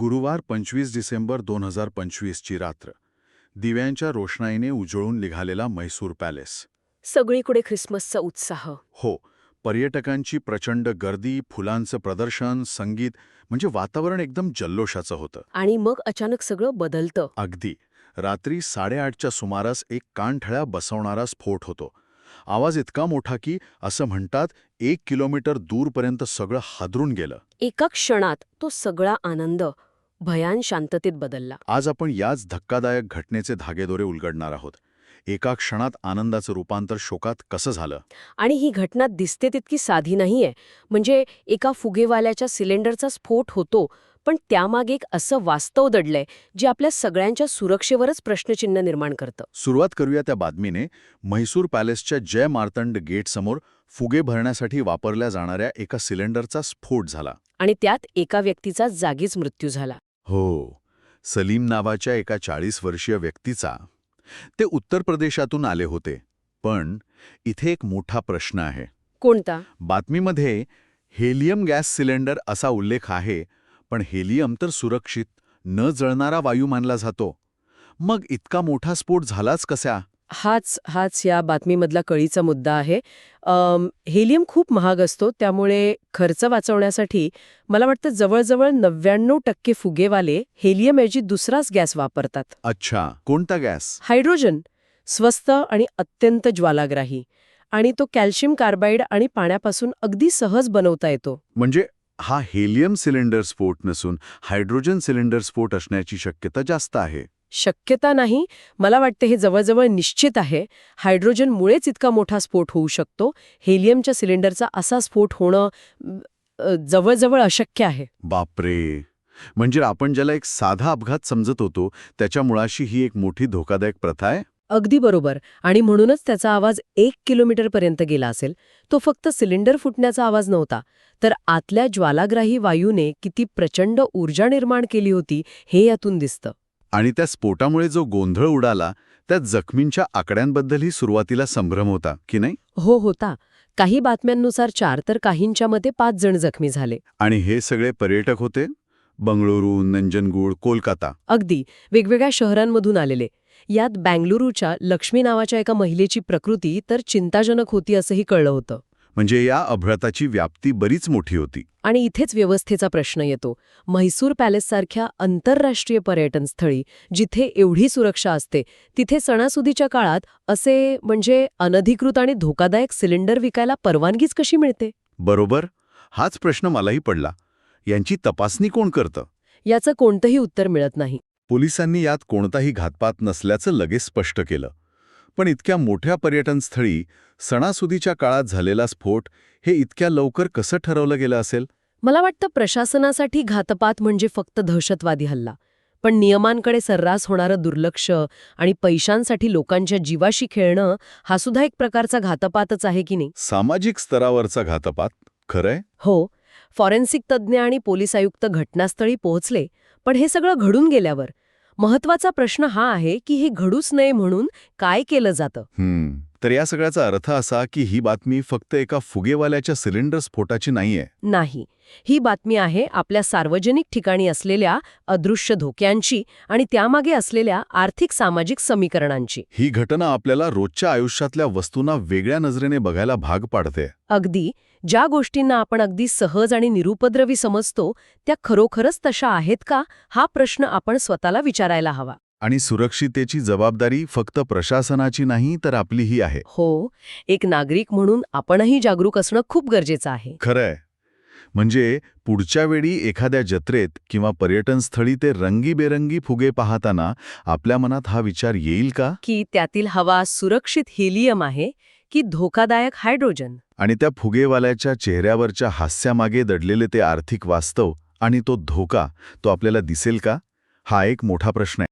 गुरुवार 25 डिसेंबर 2025 ची रात्र. दिव्यांच्या रोषणाईने उजळून निघालेला म्हैसूर पॅलेस. सगळीकडे ख्रिसमसचा उत्साह. हो, पर्यटकांची प्रचंड गर्दी, फुलांचं प्रदर्शन, संगीत, म्हणजे वातावरण एकदम जल्लोषाचं होतं. आणि मग अचानक सगळं बदलतं. अगदी. रात्री 8:30च्या सुमारास एक कानठळ्या बसवणारा स्फोट होतो. आवाज इतका मोठा की असं म्हणतात 1 किलोमीटर दूरपर्यंत सगळं हादरून गेलं. एका क्षणात तो सगळा आनंद भयान शांततेत बदलला. आज आपण याच धक्कादायक घटनेचे धागेदोरे उलगडणार आहोत. एका क्षणात आनंदाचं रूपांतर शोकात कसं झालं. आणि ही घटना दिसते तितकी साधी नाहीये. म्हणजे एका फुगेवाल्याच्या सिलेंडरचा स्फोट होतो, पण त्यामागे एक असं वास्तव दडलंय जे आपल्या सगळ्यांच्या सुरक्षेवरच प्रश्नचिन्ह निर्माण करतं. सुरुवात करूया त्या बातमीने. म्हैसूर पॅलेसच्या जय मार्तंड गेटसमोर फुगे भरण्यासाठी वापरल्या जाणाऱ्या एका सिलेंडरचा स्फोट झाला. आणि त्यात एका व्यक्तीचा जागीच मृत्यू झाला. हो, सलीम नावाच्या एका 40 वर्षीय व्यक्तीचा. ते उत्तर प्रदेशातून आले होते. पण इथे एक मोठा प्रश्न आहे. कोणता? बातमीमध्ये हेलियम गॅस सिलेंडर असा उल्लेख आहे, पण हेलियम तर सुरक्षित, न जळणारा वायू मानला जातो. मग इतका मोठा स्फोट झालाच कसा? हाच या बातमीमधला कळीचा मुद्दा आहे. हेलियम खूप महाग असतो, त्यामुळे खर्च वाचवण्यासाठी मला वाटतं जवळजवळ 99% फुगेवाले हेलियमऐवजी दुसराच गॅस वापरतात. अच्छा, कोणता गॅस? हायड्रोजन. स्वस्त आणि अत्यंत ज्वालाग्राही. आणि तो कॅल्शियम कार्बाईड आणि पाण्यापासून अगदी सहज बनवता येतो. म्हणजे हा हेलियम सिलेंडर स्फोट नसून हायड्रोजन सिलेंडर स्फोट असण्याची शक्यता जास्त आहे. शक्यता नाही, मला वाटते हे जवळजवळ निश्चित आहे. हायड्रोजनमुळेच इतका मोठा स्फोट होऊ शकतो. हेलियमच्या सिलेंडरचा असा स्फोट होणं जवळजवळ अशक्य आहे. बापरे. म्हणजे आपण ज्याला एक साधा अपघात समजत होतो, त्याच्या मुळाशी ही एक मोठी धोकादायक प्रथा आहे. अगदी बरोबर. आणि म्हणूनच त्याचा आवाज 1 किलोमीटरपर्यंत गेला असेल. तो फक्त सिलेंडर फुटण्याचा आवाज नव्हता, तर आतल्या ज्वालाग्राही वायूने किती प्रचंड ऊर्जा निर्माण केली होती हे यातून दिसतं. आणि त्या स्फोटामुळे जो गोंधळ उडाला, त्या जखमींच्या आकड्यांबद्दलही सुरुवातीला संभ्रम होता, की नाही? हो, होता. काही बातम्यांनुसार 4 तर काहींच्या मते 5 जण जखमी झाले. आणि हे सगळे पर्यटक होते. बंगळुरू, नंजनगूड, कोलकाता. अगदी वेगवेगळ्या शहरांमधून आलेले. यात बँगलुरूच्या लक्ष्मी नावाच्या एका महिलेची प्रकृती तर चिंताजनक होती असंही कळलं होतं. म्हणजे या अपघाताची व्याप्ती बरीच मोठी होती. आणि इथेच व्यवस्थेचा प्रश्न येतो. म्हैसूर पॅलेससारख्या आंतरराष्ट्रीय पर्यटन स्थळी जिथे एवढी सुरक्षा असते, तिथे सणासुदीच्या काळात असे म्हणजे अनधिकृत आणि धोकादायक सिलेंडर विकायला परवानगीच कशी मिळते? बरोबर. हाच प्रश्न मलाही पडला. यांची तपासणी कोण करतं? याचं कोणतंही उत्तर मिळत नाही. पोलिसांनी यात कोणताही घातपात नसल्याचं लगेच स्पष्ट केलं. पण इतक्या मोठ्या पर्यटनस्थळी सणासुदीच्या काळात झालेला स्फोट हे इतक्या लवकर कसं ठरवलं गेलं असेल? मला वाटतं प्रशासनासाठी घातपात म्हणजे फक्त दहशतवादी हल्ला. पण नियमांकडे सर्रास होणारं दुर्लक्ष आणि पैशांसाठी लोकांच्या जीवाशी खेळणं हा सुद्धा एक प्रकारचा घातपातच आहे की नाही? सामाजिक स्तरावरचा घातपात, खरंय? हो. फॉरेन्सिक तज्ज्ञ आणि पोलीस आयुक्त घटनास्थळी पोहोचले, पण हे सगळं घडून गेल्यावर महत्वाचा प्रश्न हा आहे की हे घडूच नये म्हणून काय केलं जातं? तर या सगळ्याचा अर्थ असा की ही बातमी फक्त एका फुगेवाल्याच्या सिलेंडर स्फोटाची नाहीये. नाही. ही बातमी आहे आपल्या सार्वजनिक ठिकाणी असलेल्या अदृश्य धोक्यांची आणि त्यामागे असलेल्या आर्थिक सामाजिक समीकरणांची. ही घटना आपल्याला रोजच्या आयुष्यातल्या वस्तूंना वेगळ्या नजरेने बघायला भाग पाडते. अगदी. ज्या गोष्टींना आपण अगदी सहज आणि निरुपद्रवी समजतो, त्या खरोखरच तशा आहेत का, हा प्रश्न आपण स्वतःला विचारायला हवा. आणि सुरक्षितेची जबाबदारी फक्त प्रशासनाची नाही तर आपलीही आहे. हो. एक नागरिक म्हणून आपणही जागरूक असणं खूप गरजेचं आहे. खरंय. म्हणजे पुढच्या वेळी एखाद्या जत्रेत किंवा पर्यटनस्थळी ते रंगीबेरंगी फुगे पाहताना आपल्या मनात हा विचार येईल का, की त्यातील हवा सुरक्षित हेलियम आहे की धोकादायक हायड्रोजन? आणि त्या फुगेवाल्याच्या चेहऱ्यावरच्या हास्यामागे दडलेले ते आर्थिक वास्तव आणि तो धोका, तो आपल्याला दिसेल का? हा एक मोठा प्रश्न आहे.